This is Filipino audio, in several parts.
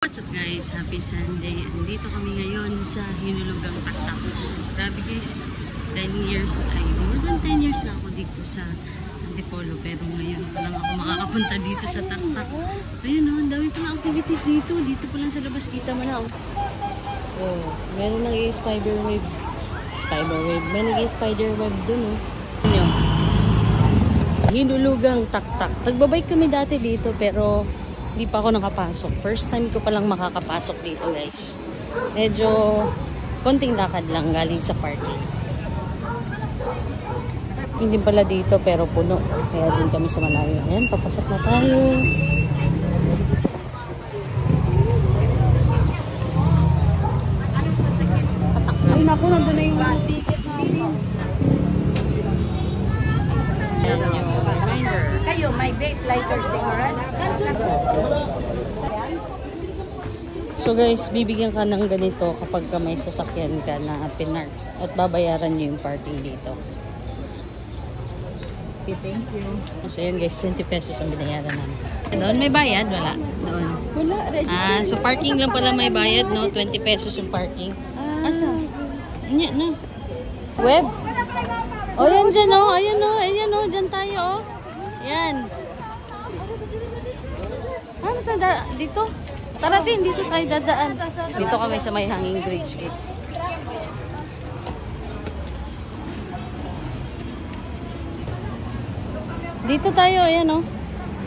What's up guys? Happy Sunday. Andito kami ngayon sa Hinulugang Taktak. Grabe guys, 10 years, more than 10 years na ako dito sa Antipolo. Pero ngayon pa lang ako makakapunta dito sa Taktak. Ayun o, ang dami pa ng activities dito. Dito pa lang sa labas, kita mo na. Oh, meron nag-i-spiderweb. May nag-i-spiderweb dun o. Hinulugang Taktak. Nagbabike kami dati dito pero hindi pa ako nakapasok. First time ko palang makakapasok dito guys. Medyo konting lakad lang galing sa parking. Hindi pala dito pero puno. Kaya din kami sa malayo. Ayan, papasok na tayo. Ay naku, nandun na yung ticket natin. Ayan yung reminder. Kayo, may vape lighter cigarettes? So guys, bibigyan ka ng ganito kapag ka may sasakyan ka na pinark at babayaran nyo yung parking dito. Okay, thank you. So yan guys, 20 pesos ang binayaran namin. Doon may bayad? Wala. Doon. Wala, register. So parking lang pala may bayad, no? 20 pesos yung parking. Asa? Yan na. Web? O yan dyan, o. Ayan o, ayan o. Dyan tayo, o. Yan. Ano tada? Dito? Tara din, dito tayo dadaan. Dito kami sa may hanging bridge, guys. Dito tayo, ayan o.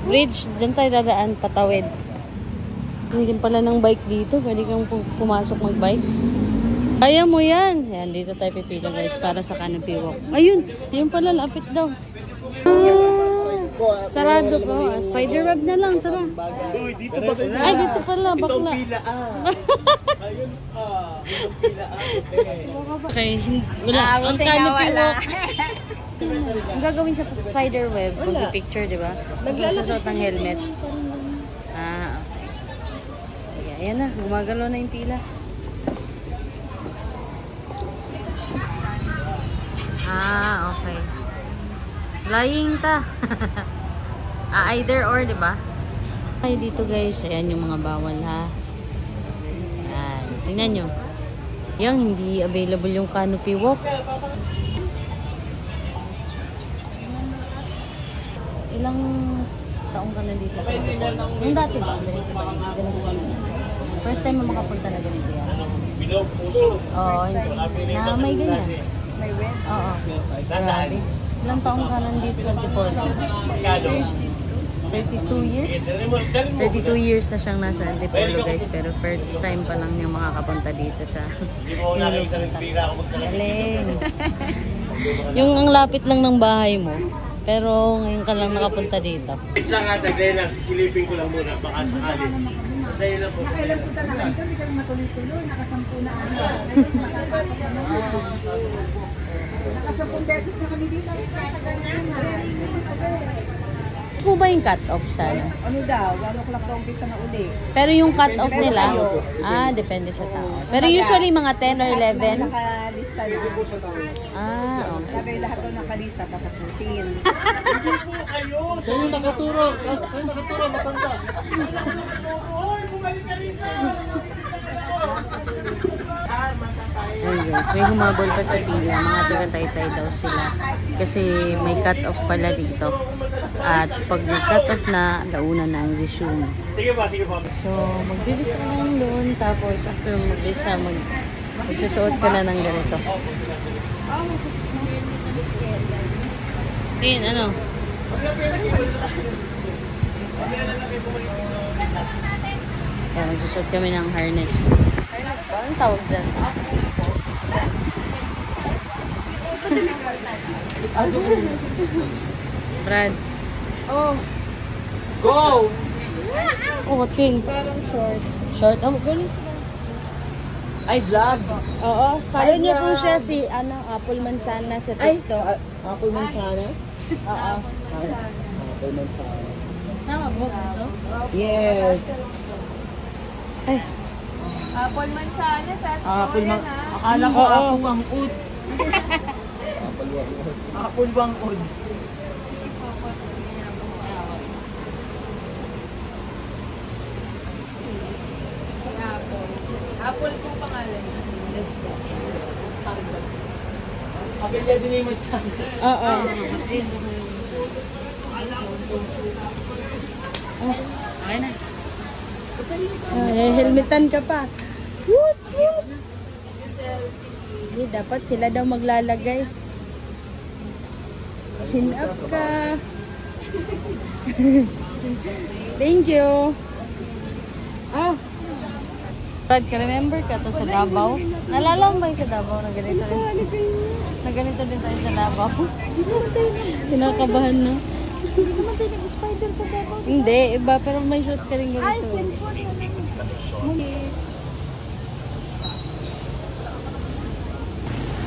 Bridge, dyan tayo dadaan, patawid. Hindi pala ng bike dito. Pwede kang pumasok mag-bike. Kaya mo yan. Ayan, dito tayo pipila guys para sa canopy walk. Ayun, yun pala, lapit daw. Sarado ko. Spiderweb na lang, tara. Ay, dito pala, bakla. Okay, wala. Ang canopy walk. Ang gagawin sa spiderweb, mag-picture, di ba? Mas masusuot ng helmet. Okay. Ayan na, gumagalaw na yung pila. Okay. Flying ta. Either or, di ba? Ay, dito guys, ayan yung mga bawal ha. Ayan, tingnan nyo. Yung hindi available yung canopy walk. Ilang taong ka na dito sa Antipolo? Yung dati ba? Ganito ba? First time mo makapunta na ganito yan? Oo, hindi. Na may ganyan. May web? Oo. Grabe. Ilang taong ka nandito sa Antipolo? 32 years? 32 years na siyang nasa Antipolo guys. Pero first time pa lang niyang makakapunta dito sa Hinulugang Taktak. Galing. Yung ang lapit lang ng bahay mo. Pero ngayon ka lang nakapunta dito. Wait lang ha, dahil lang. Sisilipin ko lang muna. Baka sakali. Dahil lang po. Nakailan punta na ito, hindi kami matuloy-tuloy. Nakasampu na ano. Nakasampung beses na kami dito. Ano ba yung cut-off sana? Ano daw, 1 o'clock daw umpisa na uli. Pero yung cut-off nila, depende sa tao. Pero usually mga 10 or 11. Nakalista na. Okay. Sabi lahat daw nakalista, tatapusin. Sa'yo nakaturo. Sa'yo nakaturo, matanda. Ayun guys, may humabol pa sa pila. Mga taga-taytay daw sila. Kasi may cut-off pala dito. At pag nag-cut-off na, launa na ang resume. Sige ba, sige ba. So, mag-release ka lang doon. Tapos after mag-release magsusuot ka na ng ganito. Ayun, ano? Ayan, magsusuot kami ng harness. Harness ba? Anong tawag dyan? Brad. Oh, Go! Oh, king. parang short. Short. Oh, galing sila. Ay, vlog. Oo, follow niyo po siya si Apple Manzana sa TikTok. Apple Manzanas? Oo. Apple Manzanas. Tama ba ito? Yes. Apple Manzana sa Apple Manzanas. Akala ko Apple Wangud. Apple Wangud. Apple po pangalan. Yes po. Kapilya din yung magsang. Oo. Okay na. Helmetan ka pa. Woot, woot. Hindi, dapat sila daw maglalagay. Chin up ka. Thank you. Ah. Brad, ka-remember ka to sa Davao? Nalala mo ba yung sa Davao na ganito rin? Na ganito din tayo sa Davao? Pinakabahan na. Namatay ng spider sa Davao. Hindi, iba. Pero may suit ka rin ganito.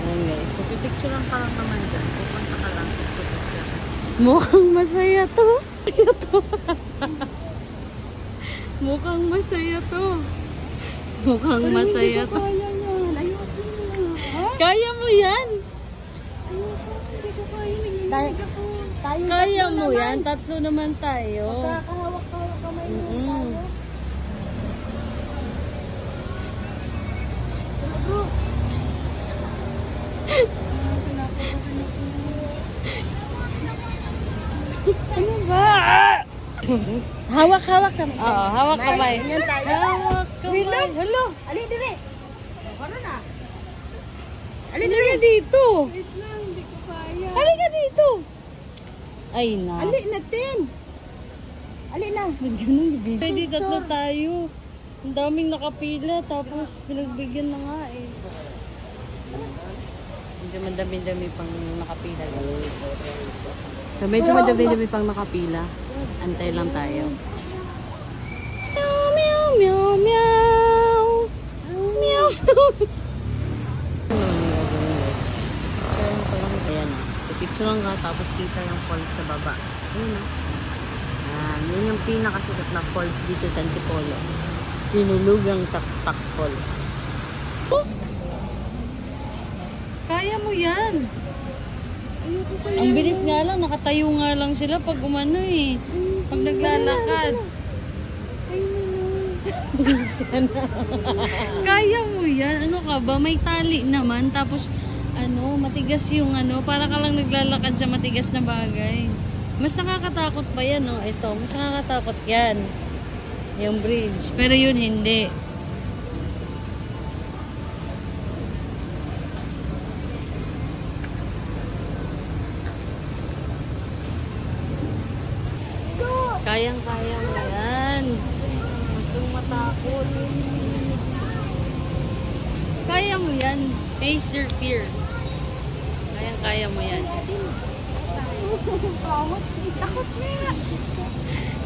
Ayan guys. So, pipicturean ka lang naman dyan. Pupunta ka lang. Pipicture. Mukhang masaya to. Mukhang masaya to. Mukhang masaya to. Kaya mo yan. Kaya mo yan. Tatlo naman tayo. Kakahawak-hawak kamay mo. Ano ba? Hawak-hawak kamay. Oo, hawak kamay. Ganyan tayo. Hawak kamay. Hello. Ali, dire. Ano na? Ali, Halika dire. dito. Wait lang, hindi ko kaya. Halika dito. Ay na. Ali, natin. Ali na. Pwede tatlo tayo. Ang daming nakapila. Tapos pinagbigyan na nga eh. Medyo madami-dami pang nakapila. So medyo madami-dami pang nakapila. Antay lang tayo. Meow, meow, meow, meow. Meow. Picturean ko lang. Ayan na. Picturean ka tapos kita yung falls sa baba. Ayun na. Yan. Yun yung pinakasikat na falls dito sa Antipolo. Hinulugang Taktak Falls. Oh! Kaya mo yan. Ang bilis nga lang. Nakatayo nga lang sila pag umano eh. Pag naglalakad. Kaya mo yan. Ano ka ba? May tali naman. Tapos ano, matigas yung ano. Para ka lang naglalakad sa matigas na bagay. Mas nakakatakot pa yan, no? Ito, mas nakakatakot yan. Yung bridge. Pero yun, hindi. Kayang-kaya mo yan. Huwag kang matakot. Kaya mo yan. Face your fear. Kayang-kaya mo yan. Takot na.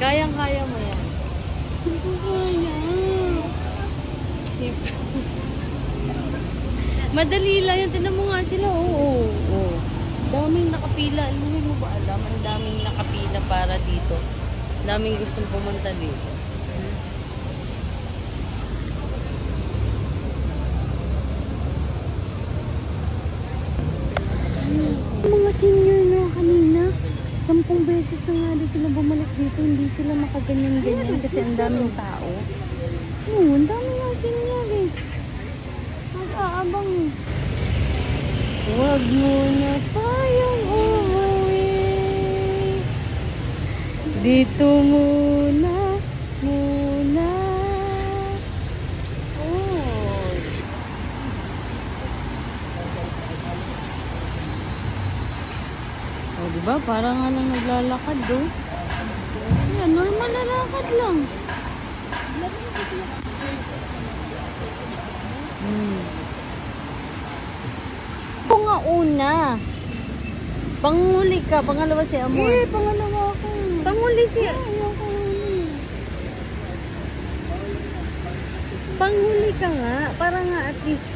Kayang-kaya mo yan. Madali lang yan. Tignan mo nga sila. Oo. Daming nakapila. Hindi mo ba alam? Ang daming nakapila para dito. Daming gustong pumunta dito. Mga senior na kanina. 10 beses na nga doon sila bumalik dito. Hindi sila makaganyan-ganyan kasi ang daming tao. Oo, ang daming mga senior eh. Mag-aabang. Huwag mo na tayong umuwi. Dito muna. Oh. Oh, diba? Parang nga lang naglalakad do. Ayan, normal na lakad lang. Ito nga una. Panguli ka. Pangalawa si Amor. Pangalawa ko. Panguli si... Panghuli ka nga. Para nga at least...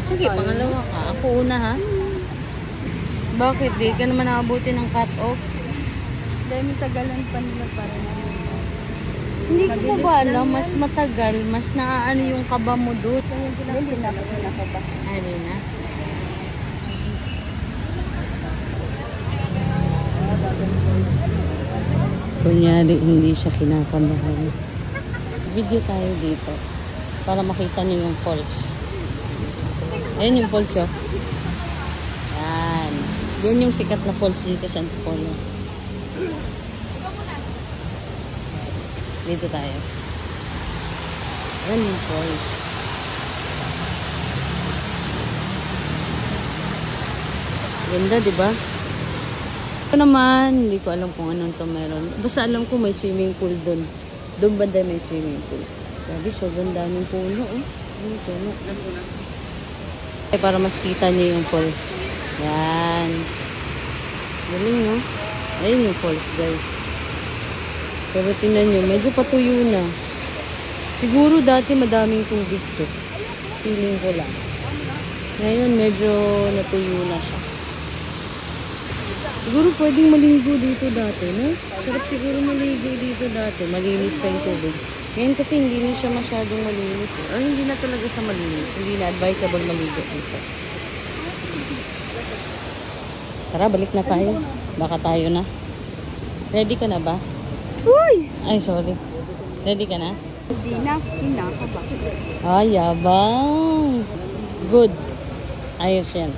Sige, pangalawa ka. Ako una ha. Bakit? Di ka naman naabuti ng cut-off. Dahil may tagalan pa nila para na. Hindi ko ba alam, mas matagal, mas naaano yung kaba mo doon. Hindi na ako ba? Ano na? Kunyari, hindi siya kinakabahan. Video tayo dito para makita niyo yung falls. Ayan yung falls, oh. Yan. Yan yung sikat na falls dito sa Antipolo. Dito tayo. Yan yung falls. Ganda, diba? Ito naman, hindi ko alam kung anong to meron. Basta alam ko may swimming pool doon. Doon banda may swimming pool. Sabi, sobrang daming puno, oh. Ano puno? Eh, para mas kita niyo yung falls. Yan. Galing, no? Ayun yung falls, guys. Pero tingnan nyo, medyo patuyo na. Siguro dati madaming tubig to. Feeling ko lang. Ngayon, medyo natuyo na siya. Siguro pwedeng maligo dito dati, no? Sarap siguro maligo dito dati. Malinis pa yung tubig. Ngayon kasi hindi na siya masyadong malinis. O hindi na talaga siya malinis. Hindi na advisable maligo dito. Tara, balik na tayo. Baka tayo na. Ready ka na ba? Uy! Ay, sorry. Ready ka na? Hindi na. Hinaka ba? Ay, yabang. Good. Ayos yan.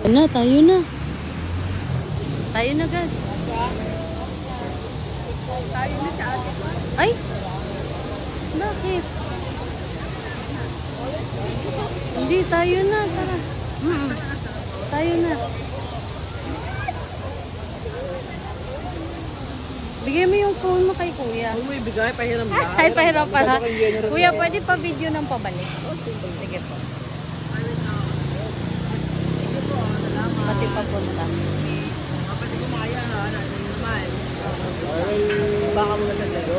Ano, tayo na. Tayo na, guys. Tayo na sa atin. Ay! Bakit? Hindi, tayo na. Tara. Tayo na. Bigay mo yung phone mo kay kuya. Kung mo ibigay, pahiram na. Ay, pahiram pala. Kuya, pwede pa video ng pabalik. Sige po. Pati papunta. Kapag kumaya ha, natin naman. Baka mo na talaga.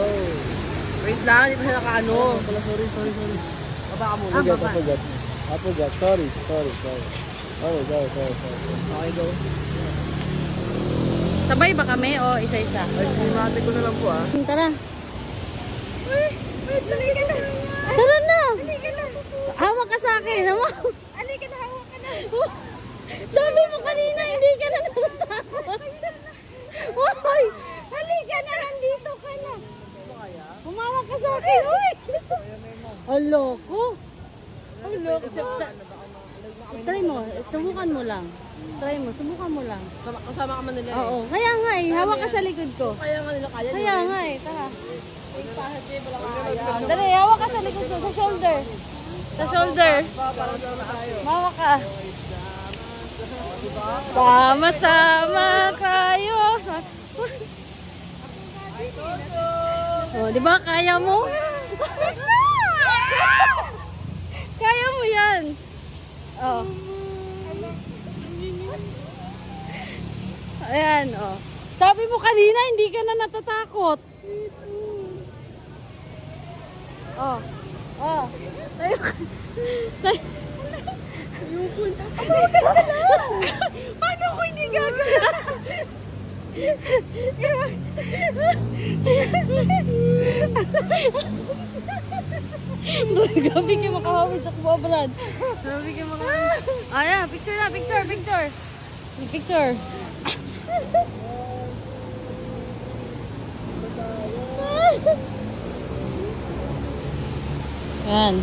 Wait lang, hindi pa siya nakaano. Sorry. Baka mo na. I forgot. Sorry. Okay, go. Sabay ba kami o isa-isa? Ay, sinimate ko na lang po ah. Tara. Wait, halika na. Tara na. Halika na. Hawak ka sa akin. Halika na, hawak ka na. Sabi mo kanina, hindi ka na natatakot. Hoy! Halika na, nandito ka na. Humawak ka sa akin. Hoy! Aloko. Aloko. Try mo. Subukan mo lang. Try mo. Subukan mo lang. Kasama ka man nila eh. Oo. Kaya nga eh. Hawak ka sa likod ko. Kaya nga nila kaya. Kaya nga eh. Tara. Dali, hawak ka sa likod ko. Sa shoulder. Sa shoulder. Hawak ka. Sama-sama kayo. Oh, di ba kaya mo? Kaya mo yan. Oh. Ayan, oh. Sabi mo kanina hindi ka na natatakot. Oh. Oh. Tayo ka. Paano ko hindi gagawin? Gabi kayo makahawid sa kuwa, Brad. Gabi kayo makahawid. Ayan, picture na, picture. Picture. Yan.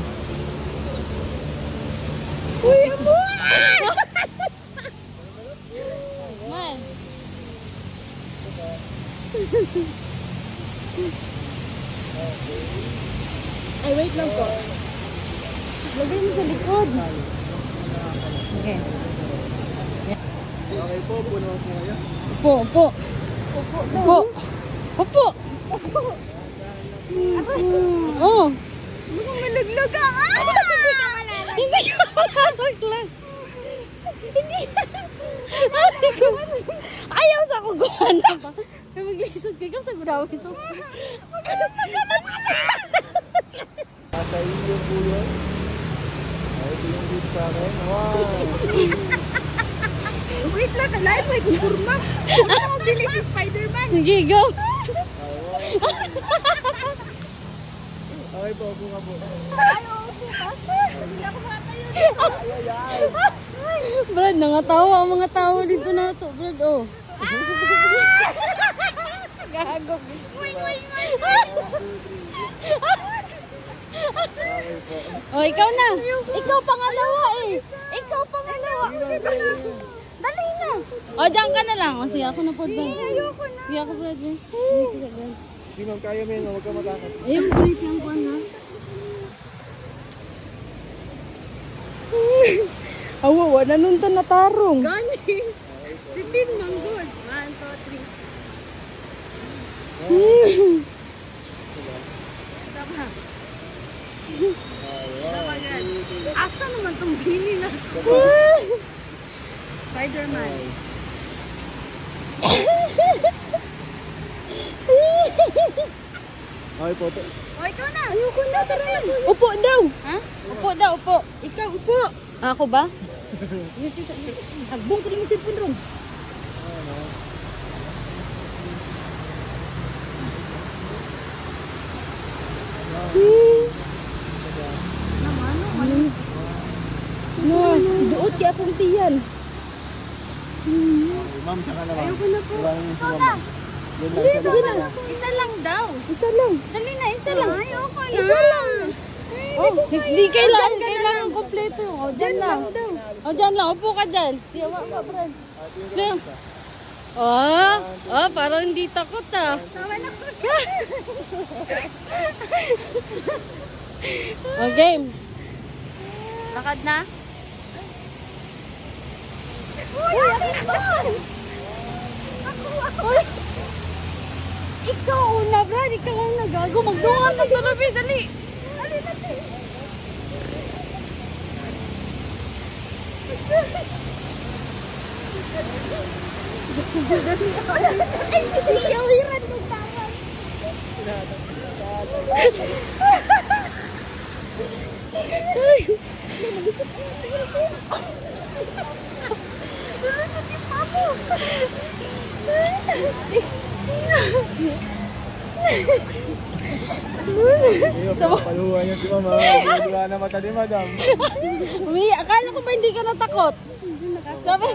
Uy, mo! Man. Ay, wait lang po. Lagay mo sa likod. Okay. Okay po, puno po kayo. Upo. Oh. Mukhang malaglag ka. Hindi ka malaglag. Hindi. Ayaw sa kuguhan na ba? Kaya maglisod ka. Ikaw sa gudawin. Nasa iyo po yun. Ay, ito yung dito sa akin. Wow! Wait lang, kalahin mo. Kukurma. Ano mo bilis si Spider-Man? Sige, go. Okay po, ako nga po. Ay, oo po. Hindi ako makatayo. Brad, nangatawa ang mga tao dito na to. Brad, oh. Gago. Wait. Oh, ikaw na. Ikaw pangalawa eh. Ikaw pangalawa. Dali na. O, dyan ka na lang. O, sige, ako na po. Ayoko na. Sige, ako po. Hindi ma'am, kaya mo yun. Huwag ka matakot. Ayun, bulit yung kuwan na. Awawa, nanuntan na tarong. Gani. Si Tin, manggod. 1, 2, 3. Tama. Tama gan. Asa naman itong bini na? Spider-Man. Okay po. O, ikaw na. Ayoko na, tara na. Upo daw. Ha? Upo daw, upo. Ikaw, upo. Ako ba? Hagbong ko din yung cellphone ron. No, duot kaya akong tiyan. Ma'am, saka na ma'am. Ayoko na po. Wala nang Ikaw na. Yun lang siya Sige na. Isa lang daw. Isa lang. Dali na, isa lang. Ayoko na. Isa lang. Hindi kailangan kompleto. O, dyan lang. Daw. O, dyan lang. Upo ka dyan. Siyawa ka, Brad. Kaya. Oh, parang hindi takot ah. Tawa na ko. O, game. Lakad na? Uy, akin ba? Ako. Ikaw una, Brad. Ikaw ang nagago. Magdungan ng tarabi. Dali. Alin natin. Ay, si Tia, wiran mo tawag. Sa paluhan niya si mama. Wala na mata ni madam. Akala ko ba hindi ka natakot? Sabi.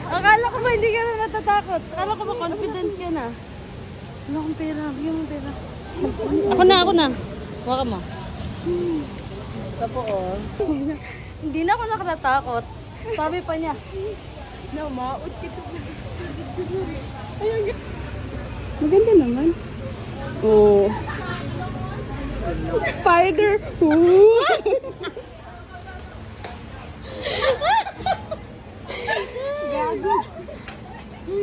Akala ko ba hindi ka na natatakot? Akala ko ba confident ka na? Wala akong pera. Bigyan mo pera. Ako na. Huwag mo. Hindi na ako nakatatakot. Sabi pa niya. Maut kita. Maganda naman. Oh. Spider. Gago.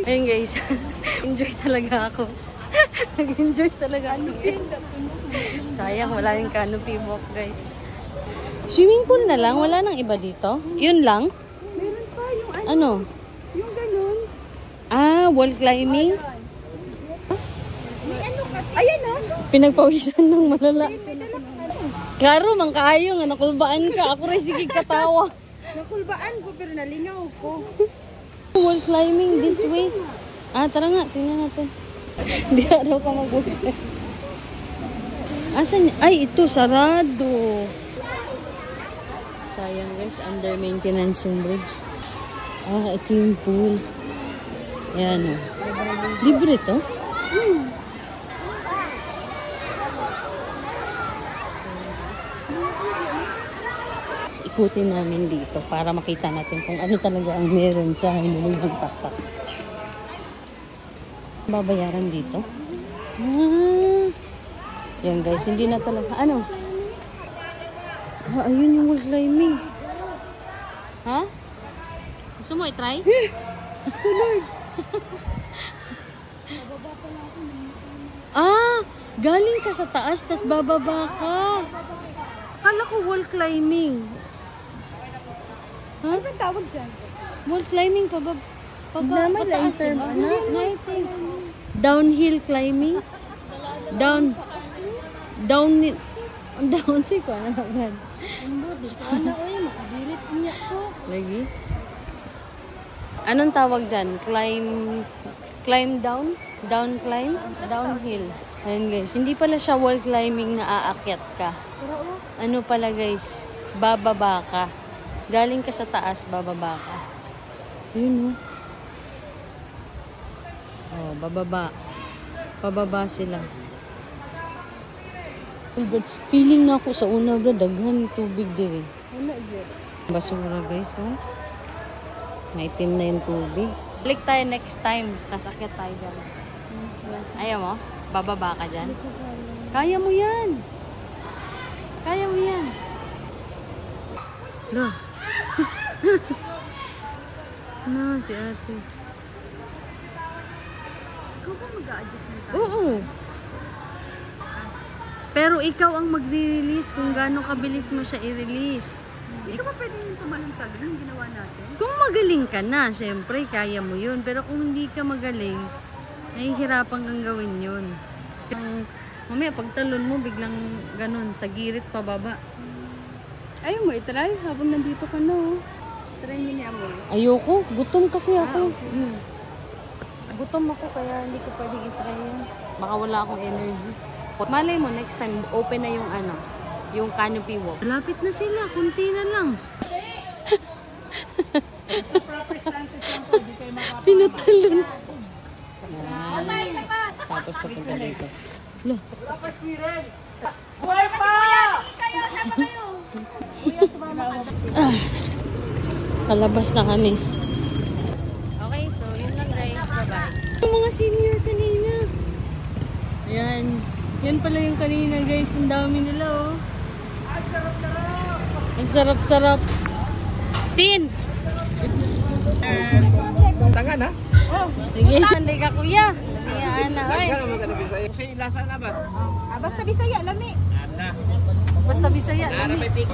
Ayun guys. Enjoy talaga ako. Nag-enjoy talaga ako. Sayang wala yung canopy walk guys. Swimming pool na lang? Wala nang iba dito? Yun lang? Meron pa yung Ano? yung ganun. Ah, wall climbing? May ano kasi. Ayan o. Pinagpawisan ng malala. Klaro, mang kaayo nga, nakulbaan ka. Ako rin sige katawa. Nakulbaan ko pero nalingaw ko. Wall climbing this way. Ah, tara nga, tingnan natin. Hindi araw ka mag-wall climbing. Asan? Ay, ito, sarado. Sayang guys, under maintenance yung bridge. Ah, ito yung pool. Ayan o. Libre to? Ikutin namin dito para makita natin kung ano talaga ang meron sa Hinulugang Taktak. Babayaran dito? Ah, yan guys, hindi na talaga. Ano? Ah, ayun yung wall climbing. Ha? Gusto mo i-try? Gusto Lord. Ah, galing ka sa taas, tas bababa ka. Akala ko wall climbing. Ha? Ano ba tawag dyan? Wall climbing pa ba? Naman na yung term, ano? Downhill climbing? Down si ko ano ba? Ano ko yun? Masigilit niya ko. Lagi. Anong tawag dyan? Climb down? Down climb? Downhill. Ayun guys, hindi pala siya wall climbing na aakyat ka. Ano pala guys? Bababa ka. Galing ka sa taas, bababa ka. Yun o. Oh, bababa. Pababa sila. Feeling na ako sa una bro, daghan tubig diri. Basura guys, oh. Maitim na yung tubig. Balik tayo next time. Tas akyat tayo dyan. Ayaw mo? Bababa ka dyan? Kaya mo yan. Kaya mo yan. Lo. Na, si ate. Ikaw ba mag-a-adjust ng time? Oo. Pero ikaw ang magre-release kung gaano kabilis mo siya i-release. Hindi ka ba pwede yung tumalong-talon yung ginawa natin? Kung magaling ka na, syempre, kaya mo yun. Pero kung hindi ka magaling, nahihirapan kang gawin yun. Mamaya, pagtalon mo, biglang ganun, sa girit pababa. Ayaw mo, itry habang nandito ka na. Oh. Try niyo niya mo. Ayoko, gutom kasi ako. Gutom ako, kaya hindi ko pwedeng itry yun. Baka wala akong energy. Malay mo, next time, open na yung ano, yung canopy walk. Lapit na sila, kunti na lang. Pinatalon. Yan. Tapos papunta dito. Loh. Buhay pa! Palabas na kami. Okay, so yun lang guys. Bye-bye. Yung mga senior kanina. Ayan. Yan pala yung kanina guys. Ang dami nila oh. Ang sarap-sarap. Tin! Tangan ha? Oh, sige. Sanday ka kuya. Ayan na. Ay. Kasi lasa na ba? Basta Bisaya, lami. Basta Bisaya. Nara may pico.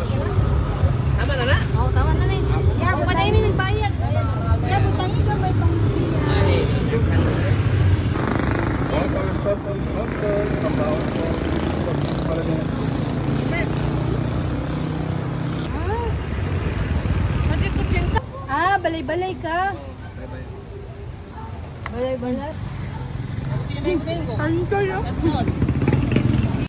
Tama na na? Oo, tama na rin. Yeah, Kung panayin yung bayad. Yeah, butang ka may pang balay-balay ka. Balay-balay. Bingo. Ano kayo?